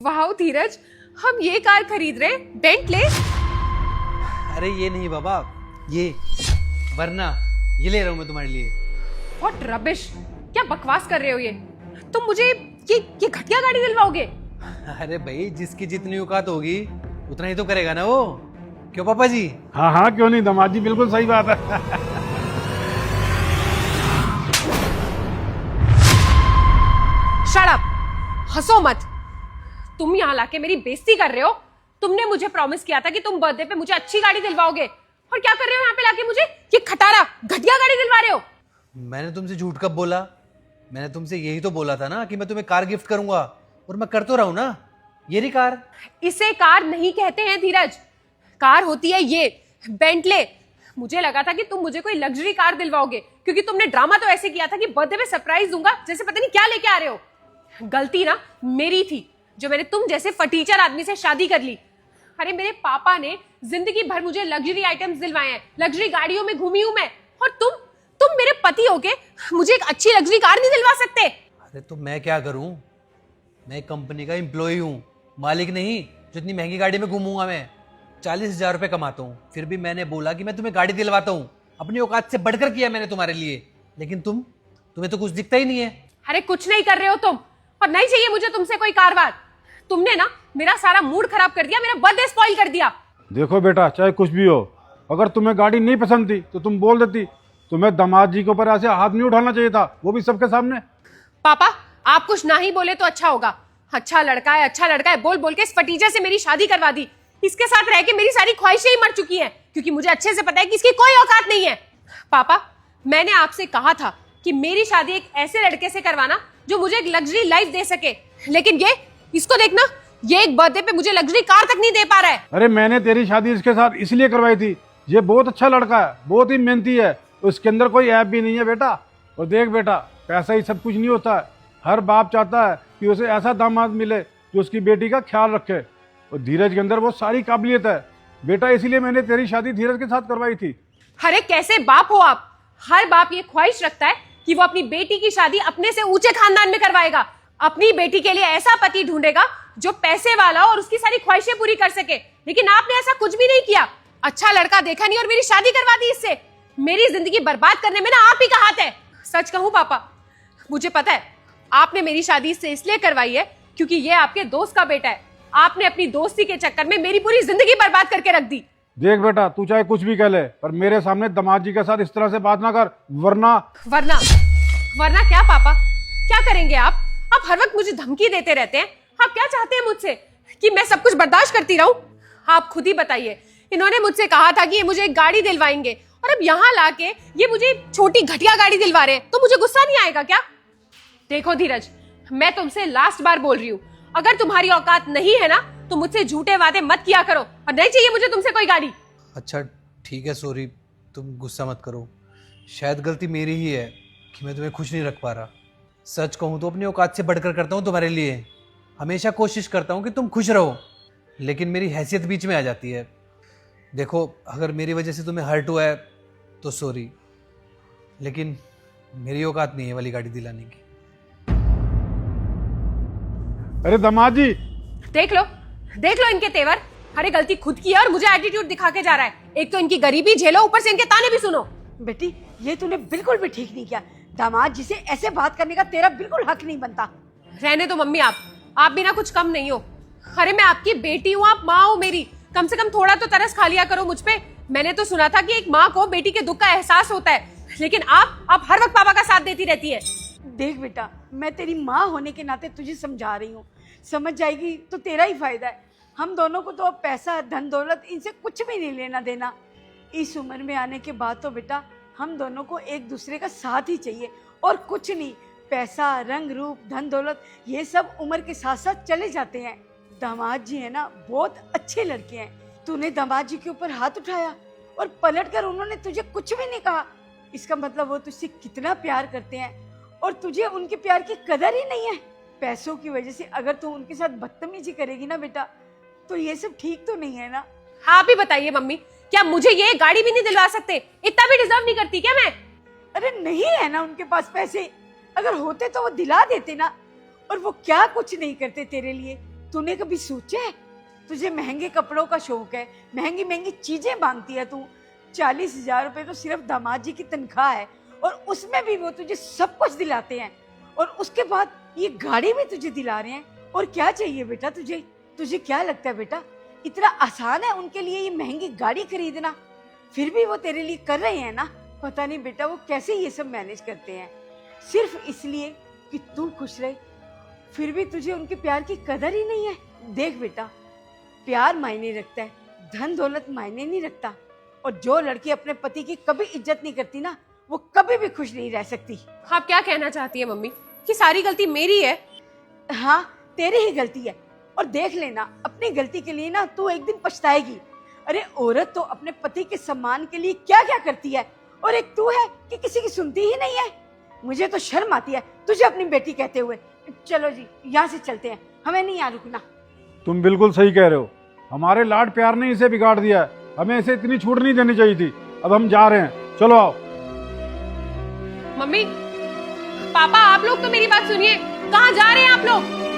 वाह धीरज, हम ये कार खरीद रहे, बेंटले। अरे ये नहीं बाबा, ये वरना ये ले रहा हूं मैं तुम्हारे लिए। व्हाट रबिश, क्या बकवास कर रहे हो ये? तुम मुझे ये घटिया गाड़ी दिलवाओगे? अरे भाई, जिसकी जितनी औकात होगी उतना ही तो करेगा ना वो। क्यों पापा जी? हाँ हाँ, क्यों नहीं दामाद जी, बिल्कुल सही बात है। शट अप, हंसो मत। तुम यहाँ लाके मेरी बेइज्जती कर रहे हो। तुमने मुझे प्रॉमिस किया था कि तुम बर्थडे पे मुझे अच्छी गाड़ी दिलवाओगे, और क्या कर रहे हो यहाँ पे लाके मुझे ये खटारा घटिया गाड़ी दिलवा रहे हो? मैंने तुमसे झूठ कब बोला? मैंने तुमसे यही तो बोला था ना कि मैं तुम्हें कार गिफ्ट करूंगा, और मैं कर तो रहा हूं ना। ये रही कार। इसे कार नहीं कहते हैं धीरज, कार होती है ये बेंटले। मुझे लगा था कि तुम मुझे कोई लग्जरी कार दिलवाओगे, क्योंकि तुमने ड्रामा तो ऐसे किया था कि बर्थडे पे सरप्राइज दूंगा, जैसे पता नहीं क्या लेके आ रहे हो। गलती ना मेरी थी, जो मैंने तुम जैसे फटीचर आदमी से शादी कर ली। अरे मेरे पापा ने जिंदगी भर मुझे लग्जरी आइटम्स दिलवाए हैं, लग्जरी गाड़ियों में घूमी हूं मैं, और तुम मेरे पति होके मुझे एक अच्छी लग्जरी कार नहीं दिलवा सकते? अरे तो मैं क्या करूं? मैं एक कंपनी का एम्प्लॉय हूं, मालिक नहीं। जो इतनी महंगी गाड़ी में घूमूंगा मैं? 40,000 रुपए कमाता हूं, फिर भी मैंने बोला कि मैं तुम्हें गाड़ी दिलवाता हूं। अपनी औकात से बढ़कर किया मैंने तुम्हारे लिए, लेकिन तुम्हें तो कुछ दिखता ही नहीं है। अरे कुछ नहीं कर रहे हो तुम, और नहीं चाहिए मुझे तुमसे कोई कारवार। तुमने ना मेरा सारा मूड खराब कर दिया, मेरा बर्थडे स्पॉइल कर दिया। देखो बेटा, चाहे कुछ भी हो, अगर तुम्हें गाड़ी नहीं पसंद थी तो तुम बोल देती। तुम्हें दामाद जी के ऊपर ऐसे हाथ नहीं उठाना चाहिए था, वो भी सबके सामने। पापा, आप कुछ ना ही बोले तो अच्छा होगा। अच्छा लड़का है, अच्छा लड़का है बोल बोल के इस फटीचर से मेरी शादी करवा दी। इसके साथ रह के मेरी सारी ख्वाहिशें ही मर चुकी हैं, क्योंकि मुझे अच्छे से पता है कि इसकी कोई औकात नहीं है। पापा, मैंने आपसे कहा था कि मेरी शादी एक ऐसे लड़के से करवाना जो मुझे एक लग्जरी लाइफ दे सके, लेकिन इसको देखना, ये एक बर्थडे पे मुझे लग्जरी कार तक नहीं दे पा रहा है। अरे मैंने तेरी शादी इसके साथ इसलिए करवाई थी, ये बहुत अच्छा लड़का है, बहुत ही मेहनती है, उसके अंदर कोई ऐप भी नहीं है बेटा। और देख बेटा, पैसा ही सब कुछ नहीं होता है। हर बाप चाहता है कि उसे ऐसा दामाद मिले जो उसकी बेटी का ख्याल रखे, और धीरज के अंदर वो सारी काबिलियत है बेटा, इसीलिए मैंने तेरी शादी धीरज के साथ करवाई थी। अरे कैसे बाप हो आप? हर बाप ये ख्वाहिश रखता है कि वो अपनी बेटी की शादी अपने से ऊंचे खानदान में करवाएगा, अपनी बेटी के लिए ऐसा पति ढूंढेगा जो पैसे वाला और उसकी सारी ख्वाहिशें पूरी कर सके। लेकिन आपने ऐसा कुछ भी नहीं किया। अच्छा लड़का देखा नहीं और मेरी शादी करवा दी इससे। मेरी जिंदगी बर्बाद करने में ना आप ही का हाथ है। सच कहूं पापा, मुझे पता है आपने मेरी शादी इससे इसलिए करवाई है क्योंकि ये आपके दोस्त का बेटा है। आपने अपनी दोस्ती के चक्कर में मेरी पूरी जिंदगी बर्बाद करके रख दी। देख बेटा, तू चाहे कुछ भी कह ले, पर मेरे सामने दामाद जी के साथ इस तरह से बात ना कर, वरना वरना क्या पापा? क्या करेंगे आप? आप हर वक्त मुझे धमकी देते रहते हैं। आप क्या चाहते हैं मुझसे, कि मैं सब कुछ बर्दाश्त करती रहूं? आप खुद ही बताइए। इन्होंने मुझसे कहा था कि ये मुझे एक गाड़ी दिलवाएंगे, और अब यहाँ लाके ये मुझे छोटी घटिया गाड़ी दिलवा रहे हैं, तो मुझे गुस्सा नहीं आएगा क्या? देखो धीरज, मैं तुमसे लास्ट बार बोल रही हूँ, अगर तुम्हारी औकात नहीं है ना तो मुझसे झूठे वादे मत किया करो, और नहीं चाहिए मुझे तुमसे कोई गाड़ी। अच्छा ठीक है, सॉरी, तुम गुस्सा मत करो। शायद गलती मेरी ही है कि मैं तुम्हें खुश नहीं रख पा रहा। सच कहूँ तो अपनी औकात से बढ़कर करता हूँ तुम्हारे लिए। हमेशा कोशिश करता हूँ कि तुम खुश रहो, लेकिन मेरी हैसियत बीच में आ जाती है। देखो, अगर मेरी वजह से तुम्हें हर्ट हुआ है तो सॉरी, लेकिन मेरी औकात नहीं है वाली गाड़ी दिलाने की। अरे दामाद जी, देख लो इनके तेवर। अरे गलती खुद की है और मुझे एटीट्यूड दिखा के जा रहा है। एक तो इनकी गरीबी झेलो, ऊपर से इनके ताने भी सुनो। बेटी, ये तूने बिल्कुल भी ठीक नहीं किया। दामाद जी से ऐसे बात करने का तेरा बिल्कुल हक नहीं बनता। रहने दो मम्मी, आप भी ना कुछ कम नहीं हो। अरे मैं आपकी बेटी हूँ, आप माँ हो मेरी। कम से कम थोड़ा तो तरस खा लिया करो मुझ पे। मैंने तो सुना था कि एक माँ को बेटी के दुख का एहसास होता है, लेकिन आप हर वक्त पापा का साथ देती रहती है। देख बेटा, मैं तेरी माँ होने के नाते तुझे समझा रही हूँ, समझ जाएगी तो तेरा ही फायदा है। हम दोनों को तो अब पैसा, धन दौलत, इनसे कुछ भी नहीं लेना देना। इस उम्र में आने के बाद तो बेटा हम दोनों को एक दूसरे का साथ ही चाहिए, और कुछ नहीं। पैसा, रंग रूप, धन दौलत, ये सब उम्र के साथ साथ चले जाते हैं। दामाद जी है ना, बहुत अच्छे लड़के हैं। तूने दामाद जी के ऊपर हाथ उठाया और पलट कर उन्होंने तुझे कुछ भी नहीं कहा, इसका मतलब वो तुझसे कितना प्यार करते हैं, और तुझे उनके प्यार की कदर ही नहीं है। पैसों की वजह से अगर तू उनके साथ बदतमीजी करेगी ना बेटा, तो ये सब ठीक तो नहीं है ना। आप ही बताइए मम्मी, क्या मुझे ये गाड़ी भी नहीं दिलवा सकते? इतना भी डिजर्व नहीं करती क्या मैं? अरे नहीं है ना उनके पास पैसे, अगर होते तो वो दिला देते ना। और वो क्या कुछ नहीं करते तेरे लिए। तूने कभी सोचा है? तुझे महंगे कपड़ों का शौक है, महंगी महंगी चीजें मांगती है तू। 40,000 रुपए तो सिर्फ दामाद जी की तनख्वाह है, और उसमें भी वो तुझे सब कुछ दिलाते हैं, और उसके बाद ये गाड़ी भी तुझे दिला रहे हैं। और क्या चाहिए बेटा तुझे? तुझे क्या लगता है बेटा इतना आसान है उनके लिए ये महंगी गाड़ी खरीदना? फिर भी वो तेरे लिए कर रहे हैं ना। पता नहीं बेटा वो कैसे ये सब मैनेज करते हैं, सिर्फ इसलिए कि तू खुश रहे। फिर भी तुझे उनके प्यार की कदर ही नहीं है। देख बेटा, प्यार मायने रखता है, धन दौलत मायने नहीं रखता। और जो लड़की अपने पति की कभी इज्जत नहीं करती ना, वो कभी भी खुश नहीं रह सकती। आप क्या कहना चाहती है मम्मी कि सारी गलती मेरी है? हाँ, तेरी ही गलती है। और देख लेना, अपनी गलती के लिए ना तू एक दिन पछताएगी। अरे औरत तो अपने पति के सम्मान के लिए क्या क्या करती है, और एक तू है कि किसी की सुनती ही नहीं है। मुझे तो शर्म आती है तुझे अपनी बेटी कहते हुए। चलो जी, यहाँ से चलते हैं, हमें नहीं यहाँ रुकना। तुम बिल्कुल सही कह रहे हो, हमारे लाड प्यार ने इसे बिगाड़ दिया है। हमें इसे इतनी छूट नहीं देनी चाहिए थी। अब हम जा रहे हैं, चलो आओ। मम्मी, पापा, आप लोग तो मेरी बात सुनिए। कहाँ जा रहे हैं आप लोग?